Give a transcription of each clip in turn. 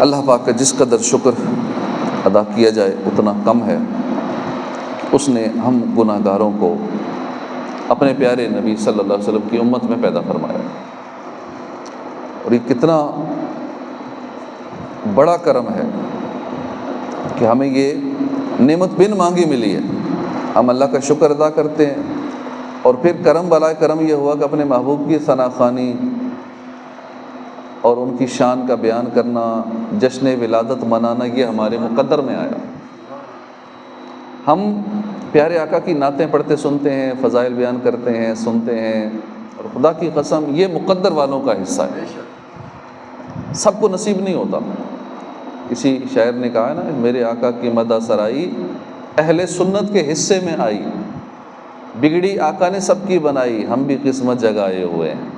اللہ پاک کا جس قدر شکر ادا کیا جائے اتنا کم ہے۔ اس نے ہم گناہ گاروں کو اپنے پیارے نبی صلی اللہ علیہ وسلم کی امت میں پیدا فرمایا، اور یہ کتنا بڑا کرم ہے کہ ہمیں یہ نعمت بن مانگی ملی ہے۔ ہم اللہ کا شکر ادا کرتے ہیں، اور پھر کرم بالائے کرم یہ ہوا کہ اپنے محبوب کی ثنا خوانی اور ان کی شان کا بیان کرنا، جشن ولادت منانا، یہ ہمارے مقدر میں آیا۔ ہم پیارے آقا کی نعتیں پڑھتے سنتے ہیں، فضائل بیان کرتے ہیں، سنتے ہیں، اور خدا کی قسم یہ مقدر والوں کا حصہ ہے، سب کو نصیب نہیں ہوتا۔ کسی شاعر نے کہا ہے نا، میرے آقا کی مدح سرائی اہل سنت کے حصے میں آئی، بگڑی آقا نے سب کی بنائی، ہم بھی قسمت جگائے ہوئے ہیں۔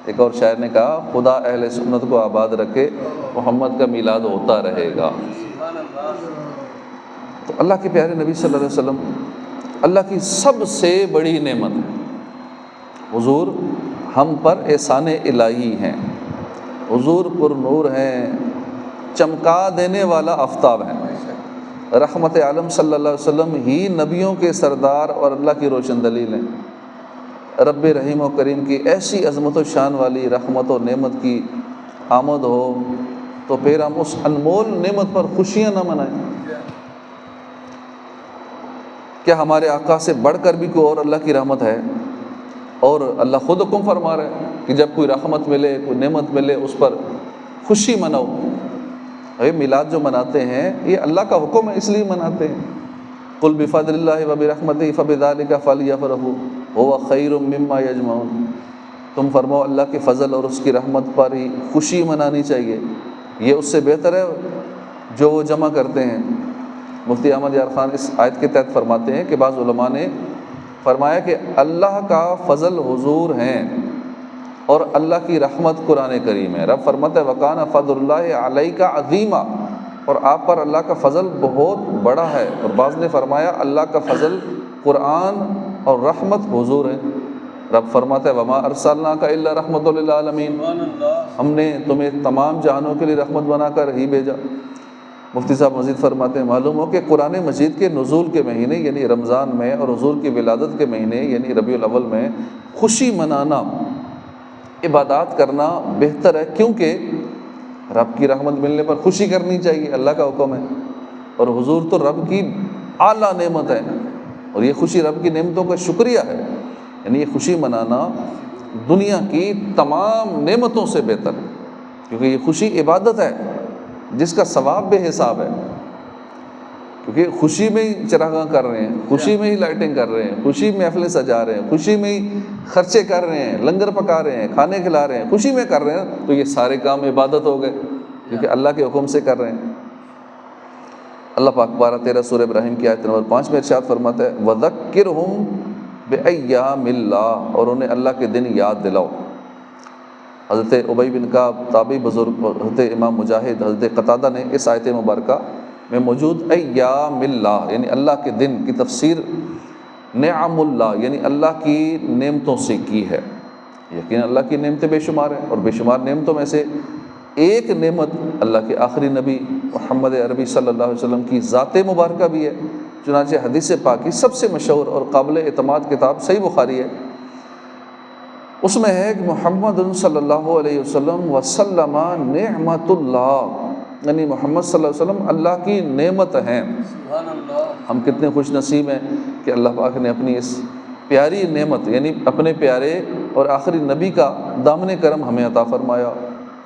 ایک اور شاعر نے کہا، خدا اہل سنت کو آباد رکھے، محمد کا میلاد ہوتا رہے گا۔ تو اللہ کے پیارے نبی صلی اللہ علیہ وسلم اللہ کی سب سے بڑی نعمت ہے۔ حضور ہم پر احسان الہی ہیں، حضور پر نور ہیں، چمکا دینے والا آفتاب ہیں، رحمت عالم صلی اللہ علیہ وسلم ہی نبیوں کے سردار اور اللہ کی روشن دلیل ہیں۔ رب رحیم و کریم کی ایسی عظمت و شان والی رحمت و نعمت کی آمد ہو تو پھر ہم اس انمول نعمت پر خوشیاں نہ منائیں؟ کیا ہمارے آقا سے بڑھ کر بھی کوئی اور اللہ کی رحمت ہے؟ اور اللہ خود حکم فرما رہا ہے کہ جب کوئی رحمت ملے، کوئی نعمت ملے، اس پر خوشی مناؤ۔ میلاد جو مناتے ہیں یہ اللہ کا حکم ہے، اس لیے مناتے ہیں۔ قل بفضل اللہ وبرحمتہ فبذلک فلیفرحوا ھو خیر مما یجمعون۔ تم فرماؤ اللہ کے فضل اور اس کی رحمت پر ہی خوشی منانی چاہیے، یہ اس سے بہتر ہے جو وہ جمع کرتے ہیں۔ مفتی احمد یار خان اس آیت کے تحت فرماتے ہیں کہ بعض علماء نے فرمایا کہ اللہ کا فضل حضور ہیں اور اللہ کی رحمت قرآن کریم ہے۔ رب فرماتا ہے وَكَانَ فَضْلُ اللَّهِ عَلَيْكَ عَظِيمًا، اور آپ پر اللہ کا فضل بہت بڑا ہے۔ اور بعض نے فرمایا اللہ کا فضل قرآن اور رحمت حضور ہے۔ رب فرماتا ہے وَمَا أَرْسَلْنَاكَ إِلَّا رَحْمَةً لِّلْعَالَمِينَ، ہم نے تمہیں تمام جہانوں کے لیے رحمت بنا کر ہی بھیجا۔ مفتی صاحب مزید فرماتے ہیں معلوم ہو کہ قرآن مجید کے نزول کے مہینے یعنی رمضان میں اور حضور کی ولادت کے مہینے یعنی ربیع الاول میں خوشی منانا، عبادات کرنا بہتر ہے، کیونکہ رب کی رحمت ملنے پر خوشی کرنی چاہیے، اللہ کا حکم ہے۔ اور حضور تو رب کی اعلیٰ نعمت ہے، اور یہ خوشی رب کی نعمتوں کا شکریہ ہے۔ یعنی یہ خوشی منانا دنیا کی تمام نعمتوں سے بہتر ہے، کیونکہ یہ خوشی عبادت ہے جس کا ثواب بے حساب ہے۔ کیونکہ خوشی میں ہی چراغاں کر رہے ہیں، خوشی میں ہی لائٹنگ کر رہے ہیں، خوشی میں محفلیں سجا رہے ہیں، خوشی میں ہی خرچے کر رہے ہیں، لنگر پکا رہے ہیں، کھانے کھلا رہے ہیں، خوشی میں کر رہے ہیں، تو یہ سارے کام عبادت ہو گئے، کیونکہ اللہ کے حکم سے کر رہے ہیں۔ اللہ پاک 12-13 سورہ ابراہیم کی آیت نمبر 5 میں ارشاد فرماتا ہے وَذَكِّرْهُمْ بِأَيَّامِ اللَّهِ، اور انہیں اللہ کے دن یاد دلاؤ۔ حضرت ابی بن کعب تابعی بزرگ، حضرت امام مجاہد، حضرت قتادہ نے اس آیت مبارکہ میں موجود ایام اللہ یعنی اللہ کے دن کی تفسیر نعم اللہ یعنی اللہ کی نعمتوں سے کی ہے۔ یقیناً اللہ کی نعمتیں بے شمار ہیں، اور بے شمار نعمتوں میں سے ایک نعمت اللہ کے آخری نبی محمد عربی صلی اللہ علیہ وسلم کی ذات مبارکہ بھی ہے۔ چنانچہ حدیث پاک کی سب سے مشہور اور قابل اعتماد کتاب صحیح بخاری ہے، اس میں ہے کہ محمد صلی اللہ علیہ وسلم نعمت اللہ، یعنی محمد صلی اللہ علیہ وسلم اللہ کی نعمت ہیں۔ ہم کتنے خوش نصیب ہیں کہ اللہ پاک نے اپنی اس پیاری نعمت یعنی اپنے پیارے اور آخری نبی کا دامن کرم ہمیں عطا فرمایا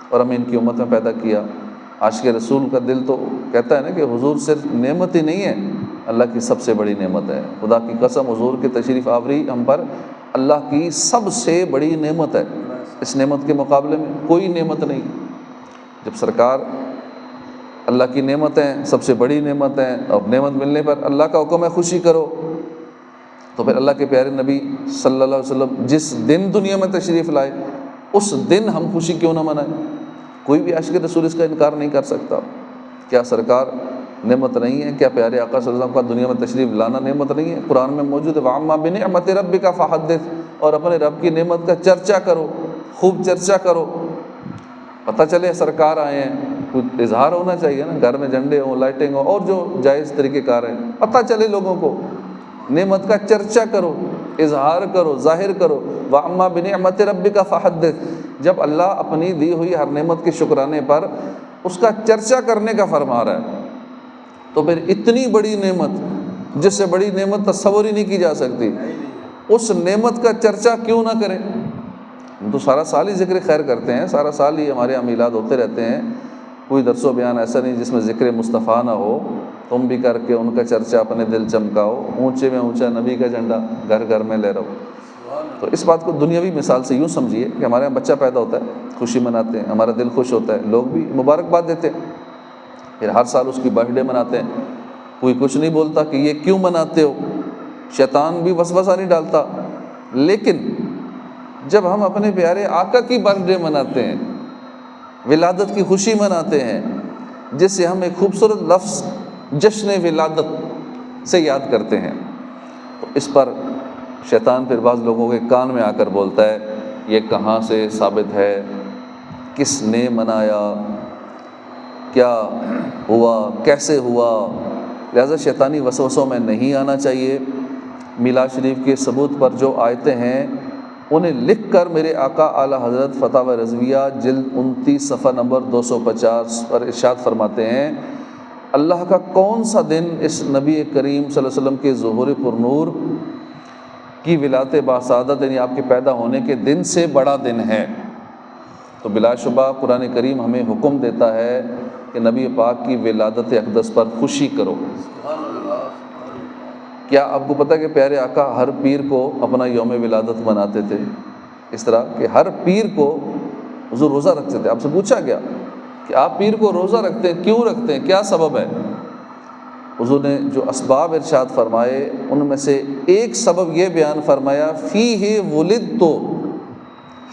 اور ہمیں ان کی امت میں پیدا کیا۔ عاشق رسول کا دل تو کہتا ہے نا کہ حضور صرف نعمت ہی نہیں ہے، اللہ کی سب سے بڑی نعمت ہے۔ خدا کی قسم حضور کی تشریف آوری ہم پر اللہ کی سب سے بڑی نعمت ہے، اس نعمت کے مقابلے میں کوئی نعمت نہیں۔ جب سرکار اللہ کی نعمت ہیں، سب سے بڑی نعمت ہیں، اور نعمت ملنے پر اللہ کا حکم ہے خوشی کرو، تو پھر اللہ کے پیارے نبی صلی اللہ علیہ وسلم جس دن دنیا میں تشریف لائے اس دن ہم خوشی کیوں نہ منائیں؟ کوئی بھی عاشق رسول اس کا انکار نہیں کر سکتا۔ کیا سرکار نعمت نہیں ہے؟ کیا پیارے آقا صلی اللہ علیہ وسلم کا دنیا میں تشریف لانا نعمت نہیں ہے؟ قرآن میں موجود ہے وَعَمَّا بِنِعْمَتِ رَبِّكَ فَحَدِّثْ، اور اپنے رب کی نعمت کا چرچا کرو، خوب چرچا کرو، پتہ چلے سرکار آئے ہیں، کچھ اظہار ہونا چاہیے نا، گھر میں جھنڈے ہوں، لائٹنگ ہو، اور جو جائز طریقہ کار ہیں، پتہ چلے لوگوں کو، نعمت کا چرچا کرو، اظہار کرو، ظاہر کرو۔ وَأَمَّا بِنِعْمَتِ رَبِّكَ فَحَدِّثْ، جب اللہ اپنی دی ہوئی ہر نعمت کے شکرانے پر اس کا چرچا کرنے کا فرما رہا ہے، تو پھر اتنی بڑی نعمت، جس سے بڑی نعمت تصور ہی نہیں کی جا سکتی، اس نعمت کا چرچا کیوں نہ کریں؟ ہم تو سارا سال ہی ذکر خیر کرتے ہیں، سارا سال ہی ہمارے یہاں میلاد ہوتے رہتے ہیں، کوئی درس و بیان ایسا نہیں جس میں ذکر مصطفیٰ نہ ہو۔ تم بھی کر کے ان کا چرچا اپنے دل چمکاؤ، اونچے میں اونچا نبی کا جھنڈا گھر گھر میں لے رہو۔ تو اس بات کو دنیاوی مثال سے یوں سمجھیے کہ ہمارے یہاں بچہ پیدا ہوتا ہے، خوشی مناتے ہیں، ہمارا دل خوش ہوتا ہے، لوگ بھی مبارکباد دیتے ہیں، پھر ہر سال اس کی برتھ ڈے مناتے ہیں، کوئی کچھ نہیں بولتا کہ یہ کیوں مناتے ہو، شیطان بھی وسوسہ نہیں ڈالتا۔ لیکن جب ہم اپنے پیارے آقا کی برتھ ڈے مناتے ہیں، ولادت کی خوشی مناتے ہیں، جس سے ہم ایک خوبصورت لفظ جشن ولادت سے یاد کرتے ہیں، تو اس پر شیطان پھر بعض لوگوں کے کان میں آ کر بولتا ہے یہ کہاں سے ثابت ہے، کس نے منایا، کیا ہوا، کیسے ہوا۔ لہذا شیطانی وسوسوں میں نہیں آنا چاہیے۔ میلاد شریف کے ثبوت پر جو آیتیں ہیں انہیں لکھ کر میرے آقا اعلیٰ حضرت فتاوی رضویہ جلد 29 صفحہ نمبر 250 پر ارشاد فرماتے ہیں، اللہ کا کون سا دن اس نبی کریم صلی اللہ علیہ وسلم کے ظہور پر نور کی ولادت باسعادت، یعنی آپ کے پیدا ہونے کے دن سے بڑا دن ہے۔ تو بلا شبہ قرآن کریم ہمیں حکم دیتا ہے کہ نبی پاک کی ولادت اقدس پر خوشی کرو۔ کیا آپ کو پتہ ہے کہ پیارے آقا ہر پیر کو اپنا یوم ولادت مناتے تھے؟ اس طرح کہ ہر پیر کو حضور روزہ رکھتے تھے۔ آپ سے پوچھا گیا کہ آپ پیر کو روزہ رکھتے ہیں، کیوں رکھتے ہیں، کیا سبب ہے؟ حضور نے جو اسباب ارشاد فرمائے ان میں سے ایک سبب یہ بیان فرمایا، فیہ ولدتو،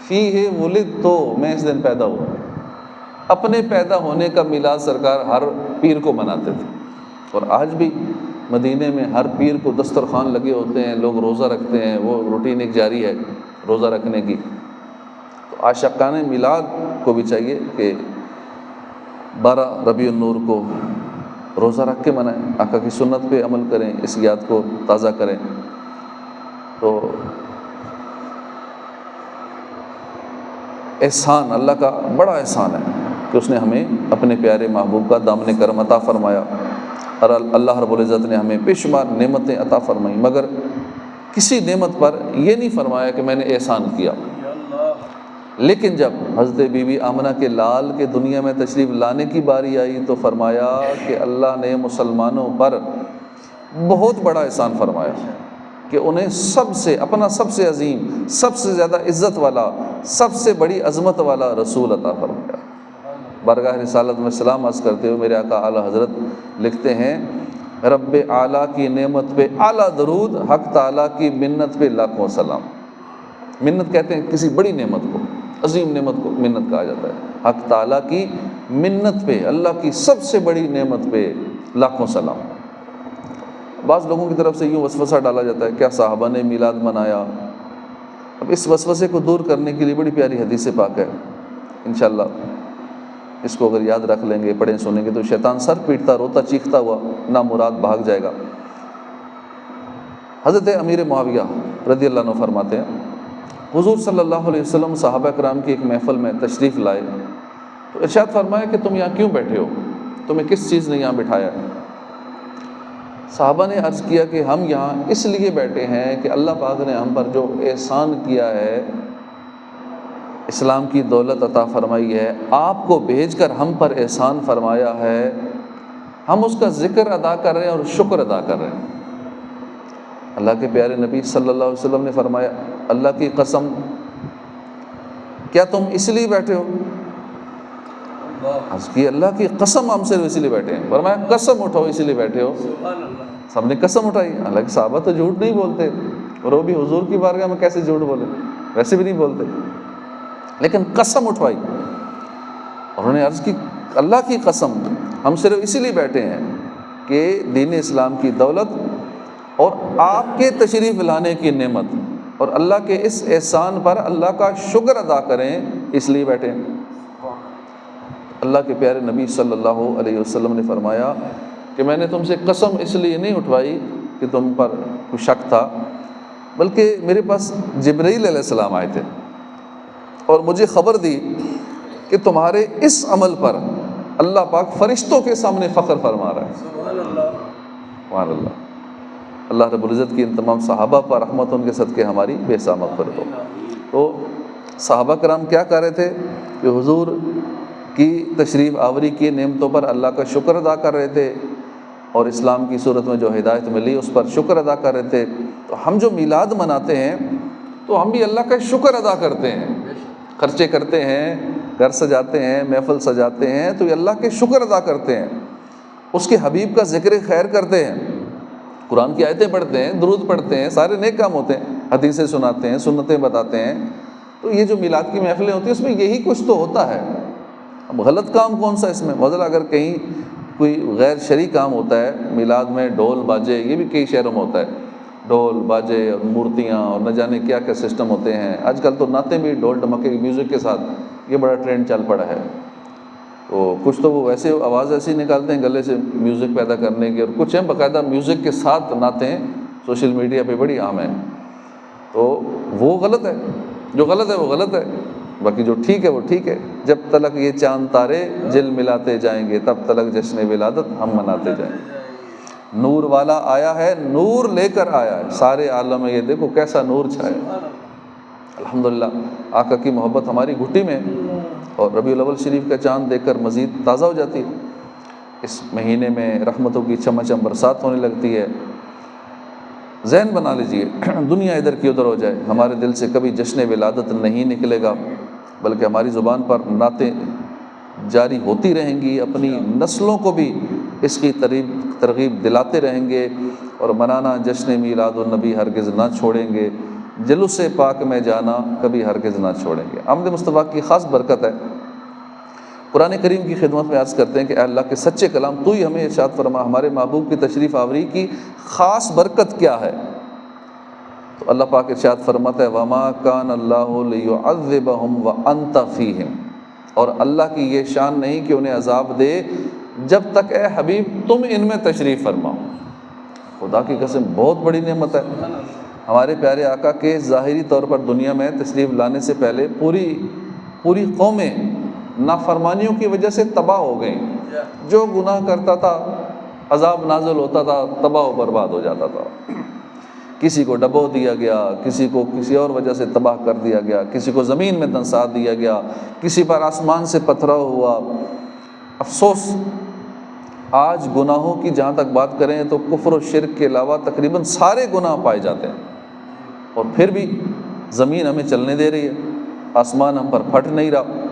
فیہ ولدتو، میں اس دن پیدا ہوا۔ اپنے پیدا ہونے کا میلاد سرکار ہر پیر کو مناتے تھے، اور آج بھی مدینے میں ہر پیر کو دسترخوان لگے ہوتے ہیں، لوگ روزہ رکھتے ہیں، وہ روٹین ایک جاری ہے روزہ رکھنے کی۔ تو عاشقان میلاد کو بھی چاہیے کہ 12 ربیع النور کو روزہ رکھ کے منائیں، آقا کی سنت پہ عمل کریں، اس یاد کو تازہ کریں۔ تو احسان، اللہ کا بڑا احسان ہے کہ اس نے ہمیں اپنے پیارے محبوب کا دامن کرم عطا فرمایا، اور اللہ رب العزت نے ہمیں بے شمار نعمتیں عطا فرمائیں، مگر کسی نعمت پر یہ نہیں فرمایا کہ میں نے احسان کیا۔ لیکن جب حضرت بی بی آمنہ کے لال کے دنیا میں تشریف لانے کی باری آئی تو فرمایا کہ اللہ نے مسلمانوں پر بہت بڑا احسان فرمایا کہ انہیں سب سے اپنا سب سے عظیم، سب سے زیادہ عزت والا، سب سے بڑی عظمت والا رسول عطا فرمایا۔ بارگاہ رسالت میں سلام عرض کرتے ہوئے میرے آقا اعلیٰ حضرت لکھتے ہیں، رب اعلیٰ کی نعمت پہ اعلیٰ درود، حق تعالیٰ کی منت پہ لاکھوں سلام۔ منت کہتے ہیں کسی بڑی نعمت کو، عظیم نعمت کو منت کہا جاتا ہے۔ حق تعالیٰ کی منت پہ، اللہ کی سب سے بڑی نعمت پہ لاکھوں سلام۔ بعض لوگوں کی طرف سے یوں وسوسہ ڈالا جاتا ہے کیا صحابہ نے میلاد منایا؟ اب اس وسوسے کو دور کرنے کے لیے بڑی پیاری حدیث پاک ہے، انشاءاللہ اس کو اگر یاد رکھ لیں گے، پڑھیں سنیں گے تو شیطان سر پیٹتا روتا چیختا ہوا نامراد بھاگ جائے گا۔ حضرت امیر معاویہ رضی اللہ عنہ فرماتے ہیں، حضور صلی اللہ علیہ وسلم صحابہ کرام کی ایک محفل میں تشریف لائے تو ارشاد فرمایا کہ تم یہاں کیوں بیٹھے ہو، تمہیں کس چیز نے یہاں بٹھایا ہے؟ صحابہ نے عرض کیا کہ ہم یہاں اس لیے بیٹھے ہیں کہ اللہ پاک نے ہم پر جو احسان کیا ہے، اسلام کی دولت عطا فرمائی ہے، آپ کو بھیج کر ہم پر احسان فرمایا ہے، ہم اس کا ذکر ادا کر رہے ہیں اور شکر ادا کر رہے ہیں۔ اللہ کے پیارے نبی صلی اللہ علیہ وسلم نے فرمایا، اللہ کی قسم کیا تم اس لیے بیٹھے ہو؟ عرض کی اللہ کی قسم ہم سے اسی لیے بیٹھے ہیں۔ فرمایا قسم اٹھاؤ اسی لیے بیٹھے ہو؟ سب نے قسم اٹھائی۔ حالانکہ صحابہ تو جھوٹ نہیں بولتے، اور وہ بھی حضور کی بارگاہ میں کیسے جھوٹ بولے، ویسے بھی نہیں بولتے، لیکن قسم اٹھوائی اور انہوں نے عرض کی اللہ کی قسم ہم صرف اسی لیے بیٹھے ہیں کہ دین اسلام کی دولت اور آپ کے تشریف لانے کی نعمت اور اللہ کے اس احسان پر اللہ کا شکر ادا کریں، اس لیے بیٹھے ہیں۔ اللہ کے پیارے نبی صلی اللہ علیہ وسلم نے فرمایا کہ میں نے تم سے قسم اس لیے نہیں اٹھوائی کہ تم پر کوئی شک تھا، بلکہ میرے پاس جبرائیل علیہ السلام آئے تھے اور مجھے خبر دی کہ تمہارے اس عمل پر اللہ پاک فرشتوں کے سامنے فخر فرما رہا ہے۔ سبحان اللہ۔ اللہ رب العزت کی ان تمام صحابہ پر رحمت، ان کے صدقے ہماری بے سا مغفرت ہو۔ تو صحابہ کرام کیا کر رہے تھے کہ حضور کی تشریف آوری کی نعمتوں پر اللہ کا شکر ادا کر رہے تھے، اور اسلام کی صورت میں جو ہدایت ملی اس پر شکر ادا کر رہے تھے۔ تو ہم جو میلاد مناتے ہیں تو ہم بھی اللہ کا شکر ادا کرتے ہیں، خرچے کرتے ہیں، گھر سجاتے ہیں، محفل سجاتے ہیں، تو یہ اللہ کے شکر ادا کرتے ہیں، اس کے حبیب کا ذکر خیر کرتے ہیں، قرآن کی آیتیں پڑھتے ہیں، درود پڑھتے ہیں، سارے نیک کام ہوتے ہیں، حدیثیں سناتے ہیں، سنتیں بتاتے ہیں۔ تو یہ جو میلاد کی محفلیں ہوتی ہیں اس میں یہی کچھ تو ہوتا ہے۔ اب غلط کام کون سا اس میں؟ مثلا اگر کہیں کوئی غیر شرعی کام ہوتا ہے میلاد میں، ڈھول باجے، یہ بھی کئی شہروں میں ہوتا ہے، ڈھول باجے اور مورتیاں اور نہ جانے کیا کیا سسٹم ہوتے ہیں۔ آج کل تو نعتیں بھی ڈھول ڈھمکے میوزک کے ساتھ، یہ بڑا ٹرینڈ چل پڑا ہے۔ تو کچھ تو وہ ویسے آواز ایسی نکالتے ہیں گلے سے میوزک پیدا کرنے کی، اور کچھ ہیں باقاعدہ میوزک کے ساتھ نعتیں سوشل میڈیا پہ بڑی عام ہیں۔ تو وہ غلط ہے، جو غلط ہے وہ غلط ہے، باقی جو ٹھیک ہے وہ ٹھیک ہے۔ جب تلک یہ چاند تارے جل ملاتے جائیں گے، تب تلک جشن ولادت ہم مناتے جائیں گے۔ نور والا آیا ہے، نور لے کر آیا ہے، سارے عالم میں یہ دیکھو کیسا نور چھایا۔ الحمدللہ آقا کی محبت ہماری گھٹی میں، اور ربیع الاول شریف کا چاند دیکھ کر مزید تازہ ہو جاتی ہے۔ اس مہینے میں رحمتوں کی چمچم برسات ہونے لگتی ہے۔ ذہن بنا لیجئے، دنیا ادھر کی ادھر ہو جائے، ہمارے دل سے کبھی جشن ولادت نہیں نکلے گا، بلکہ ہماری زبان پر نعتیں جاری ہوتی رہیں گی، اپنی نسلوں کو بھی اس کی ترغیب دلاتے رہیں گے، اور منانا جشن میلاد النبی ہرگز نہ چھوڑیں گے، جلوس پاک میں جانا کبھی ہرگز نہ چھوڑیں گے۔ آمد مصطفیٰ کی خاص برکت ہے۔ قرآن کریم کی خدمت میں عرض کرتے ہیں کہ اے اللہ کے سچے کلام، تو ہی ہمیں ارشاد فرما، ہمارے محبوب کی تشریف آوری کی خاص برکت کیا ہے؟ تو اللہ پاک ارشاد فرماتا ہے وَمَا كَانَ اللَّهُ لِيُعَذِّبَهُمْ وَأَنْتَ فِيهِمْ، اور اللہ کی یہ شان نہیں کہ انہیں عذاب دے جب تک اے حبیب تم ان میں تشریف فرماؤ۔ خدا کی قسم بہت بڑی نعمت ہے۔ ہمارے پیارے آقا کے ظاہری طور پر دنیا میں تشریف لانے سے پہلے پوری قومیں نافرمانیوں کی وجہ سے تباہ ہو گئیں۔ جو گناہ کرتا تھا عذاب نازل ہوتا تھا، تباہ و برباد ہو جاتا تھا۔ کسی کو ڈبو دیا گیا، کسی کو کسی اور وجہ سے تباہ کر دیا گیا، کسی کو زمین میں دنسا دیا گیا، کسی پر آسمان سے پتھراؤ ہوا۔ افسوس، آج گناہوں کی جہاں تک بات کریں تو کفر و شرک کے علاوہ تقریباً سارے گناہ پائے جاتے ہیں، اور پھر بھی زمین ہمیں چلنے دے رہی ہے، آسمان ہم پر پھٹ نہیں رہا،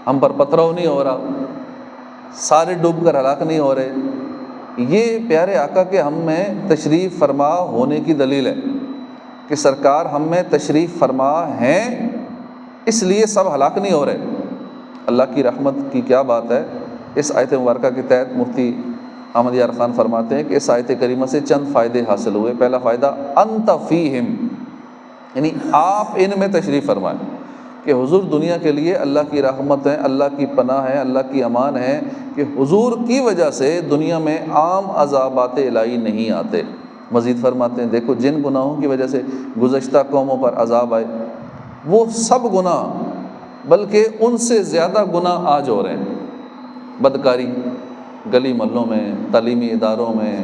ہم پر پتھراؤ نہیں ہو رہا، سارے ڈوب کر ہلاک نہیں ہو رہے۔ یہ پیارے آقا کے ہم میں تشریف فرما ہونے کی دلیل ہے کہ سرکار ہم میں تشریف فرما ہیں، اس لیے سب ہلاک نہیں ہو رہے۔ اللہ کی رحمت کی کیا بات ہے۔ اس آیت مبارکہ کے تحت مفتی احمد یار خان فرماتے ہیں کہ اس آیت کریمہ سے چند فائدے حاصل ہوئے۔ پہلا فائدہ انت فیہم، یعنی آپ ان میں تشریف فرمائیں، کہ حضور دنیا کے لیے اللہ کی رحمت ہے، اللہ کی پناہ ہے، اللہ کی امان ہے، کہ حضور کی وجہ سے دنیا میں عام عذابات الہی نہیں آتے۔ مزید فرماتے ہیں دیکھو جن گناہوں کی وجہ سے گزشتہ قوموں پر عذاب آئے وہ سب گناہ بلکہ ان سے زیادہ گناہ آج ہو رہے ہیں۔ بدکاری گلی محلوں میں، تعلیمی اداروں میں،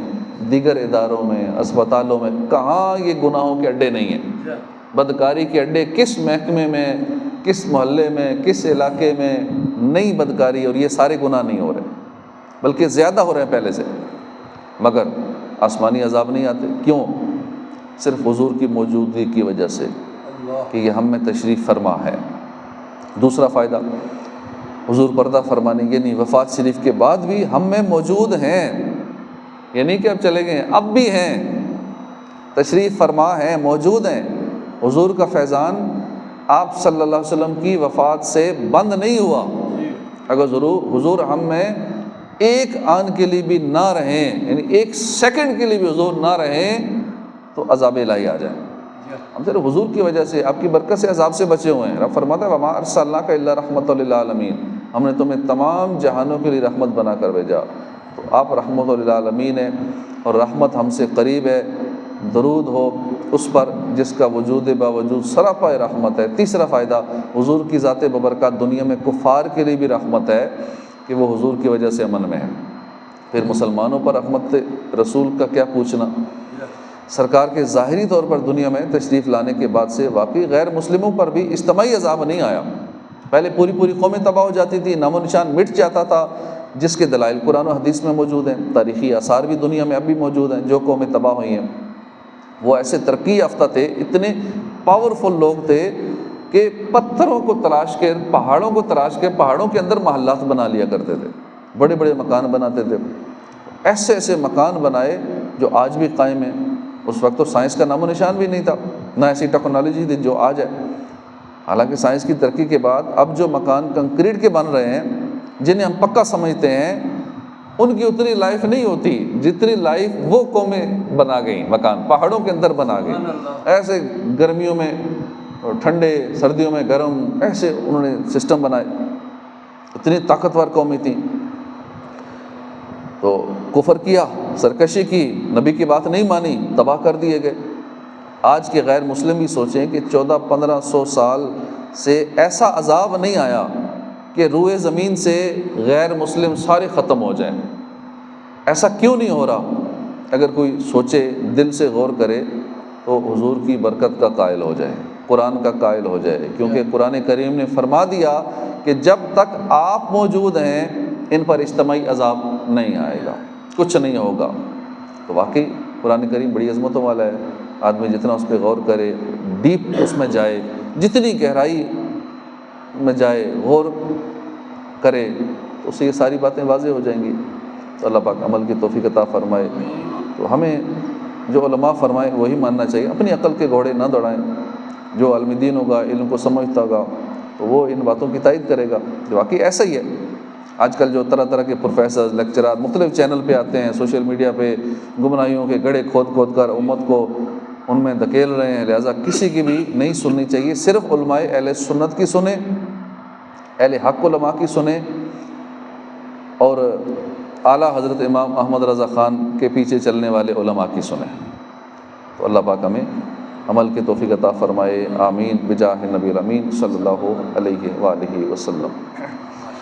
دیگر اداروں میں، اسپتالوں میں، کہاں یہ گناہوں کے اڈے نہیں ہیں؟ بدکاری کے اڈے کس محکمے میں، کس محلے میں، کس علاقے میں نئی بدکاری، اور یہ سارے گناہ نہیں ہو رہے بلکہ زیادہ ہو رہے ہیں پہلے سے، مگر آسمانی عذاب نہیں آتے۔ کیوں؟ صرف حضور کی موجودگی کی وجہ سے کہ یہ ہم میں تشریف فرما ہے۔ دوسرا فائدہ حضور پردہ فرمانے، یعنی وفات شریف کے بعد بھی ہم میں موجود ہیں، یہ نہیں کہ اب چلے گئے، اب بھی ہیں، تشریف فرما ہیں، موجود ہیں۔ حضور کا فیضان آپ صلی اللہ علیہ وسلم کی وفات سے بند نہیں ہوا۔ اگر حضور ہم میں ایک آن کے لیے بھی نہ رہیں، یعنی ایک سیکنڈ کے لیے بھی حضور نہ رہیں، تو عذاب الہی آ جائے۔ ہم صرف حضور کی وجہ سے، آپ کی برکت سے عذاب سے بچے ہوئے ہیں۔ رب فرماتا ہے وَمَا أَرْسَلْنَاكَ إِلَّا رَحْمَةً لِلْعَالَمِينَ، ہم نے تمہیں تمام جہانوں کے لیے رحمت بنا کر بھیجا۔ تو آپ رحمت للعالمین ہیں، اور رحمت ہم سے قریب ہے۔ درود ہو اس پر جس کا وجود باوجود سراپا رحمت ہے۔ تیسرا فائدہ، حضور کی ذات ببرکات دنیا میں کفار کے لیے بھی رحمت ہے کہ وہ حضور کی وجہ سے امن میں ہے۔ پھر مسلمانوں پر رحمت رسول کا کیا پوچھنا۔ سرکار کے ظاہری طور پر دنیا میں تشریف لانے کے بعد سے واقعی غیر مسلموں پر بھی اجتماعی عذاب نہیں آیا۔ پہلے پوری پوری قومیں تباہ ہو جاتی تھی، نام و نشان مٹ جاتا تھا، جس کے دلائل قرآن و حدیث میں موجود ہیں، تاریخی آثار بھی دنیا میں اب بھی موجود ہیں۔ جو قومیں تباہ ہوئی ہیں وہ ایسے ترقی یافتہ تھے، اتنے پاورفل لوگ تھے کہ پتھروں کو تلاش کے، پہاڑوں کو تلاش کے، پہاڑوں کے اندر محلات بنا لیا کرتے تھے، بڑے بڑے مکان بناتے تھے۔ ایسے ایسے مکان بنائے جو آج بھی قائم ہیں۔ اس وقت تو سائنس کا نام و نشان بھی نہیں تھا، نہ ایسی ٹیکنالوجی تھی جو آج ہے۔ حالانکہ سائنس کی ترقی کے بعد اب جو مکان کنکریٹ کے بن رہے ہیں، جنہیں ہم پکا سمجھتے ہیں، ان کی اتنی لائف نہیں ہوتی جتنی لائف وہ قومیں بنا گئیں، مکان پہاڑوں کے اندر بنا گئیں۔ ایسے گرمیوں میں ٹھنڈے، سردیوں میں گرم، ایسے انہوں نے سسٹم بنائے، اتنی طاقتور قومیں تھیں۔ تو کفر کیا، سرکشی کی، نبی کی بات نہیں مانی، تباہ کر دیے گئے۔ آج کے غیر مسلم بھی سوچیں کہ 1400-1500 سال سے ایسا عذاب نہیں آیا کہ روئے زمین سے غیر مسلم سارے ختم ہو جائیں۔ ایسا کیوں نہیں ہو رہا؟ اگر کوئی سوچے، دل سے غور کرے، تو حضور کی برکت کا قائل ہو جائے، قرآن کا قائل ہو جائے، کیونکہ قرآن کریم نے فرما دیا کہ جب تک آپ موجود ہیں ان پر اجتماعی عذاب نہیں آئے گا، کچھ نہیں ہوگا۔ تو واقعی قرآن کریم بڑی عظمتوں والا ہے۔ آدمی جتنا اس پہ غور کرے، ڈیپ اس میں جائے، جتنی گہرائی میں جائے، غور کرے، تو اسے یہ ساری باتیں واضح ہو جائیں گی۔ تو اللہ پاک عمل کی توفیق عطا فرمائے۔ تو ہمیں جو علماء فرمائے وہی ماننا چاہیے، اپنی عقل کے گھوڑے نہ دوڑائیں۔ جو عالم دین ہوگا، علم کو سمجھتا ہوگا، تو وہ ان باتوں کی تائید کرے گا۔ جو واقعی ایسا ہی ہے۔ آج کل جو طرح طرح کے پروفیسرز، لیکچرار مختلف چینل پہ آتے ہیں، سوشل میڈیا پہ گمراہیوں کے گڑھے کھود کھود کر امت کو ان میں دھکیل رہے ہیں، لہٰذا کسی کی بھی نہیں سننی چاہیے۔ صرف علماء اہل سنت کی سنیں، اہل حق علماء کی سنیں، اور اعلیٰ حضرت امام احمد رضا خان کے پیچھے چلنے والے علماء کی سنیں۔ تو اللہ پاک ہمیں عمل کی توفیق عطا فرمائے، آمین، بجاہ نبی الامین صلی اللہ علیہ وآلہ وسلم۔